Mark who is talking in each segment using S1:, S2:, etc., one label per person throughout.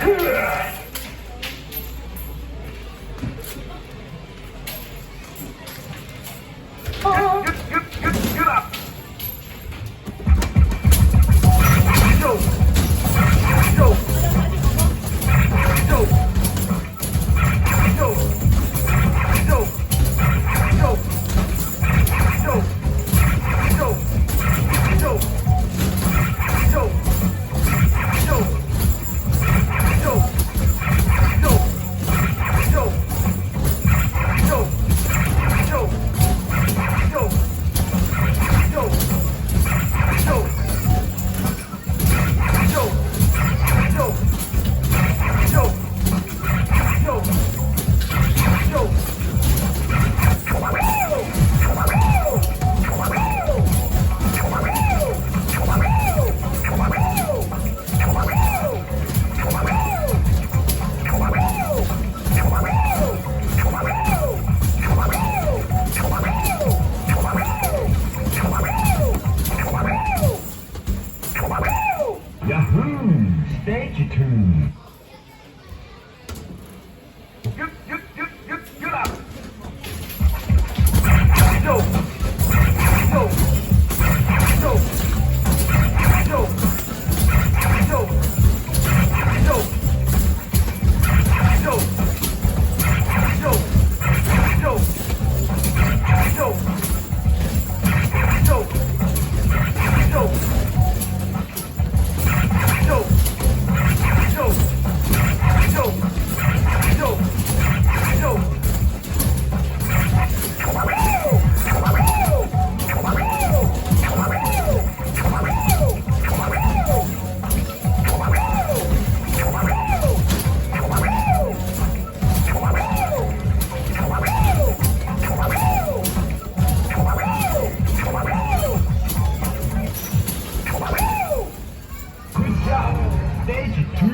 S1: Get up! Go! Go! Go! Go! Go! Go! Go! Go! Go! Go! Go! Go!
S2: Yahoo! Stage 2.
S1: Get up! Go! Go! Go! Go! Go! Go! Go! Go! Go! Go! Go! Go!
S2: Good job. Stage 3.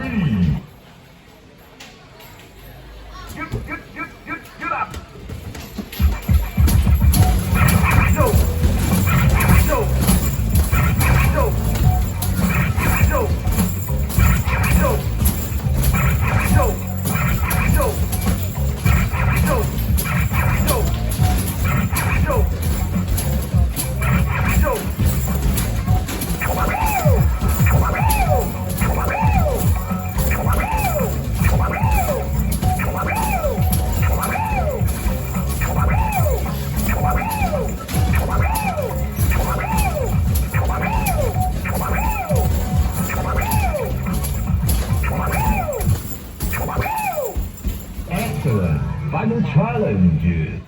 S1: Get up! Go! Go! Go! Go! Go! Go! Go! Go! Go! Go! Go!
S2: Excellent. Final challenge.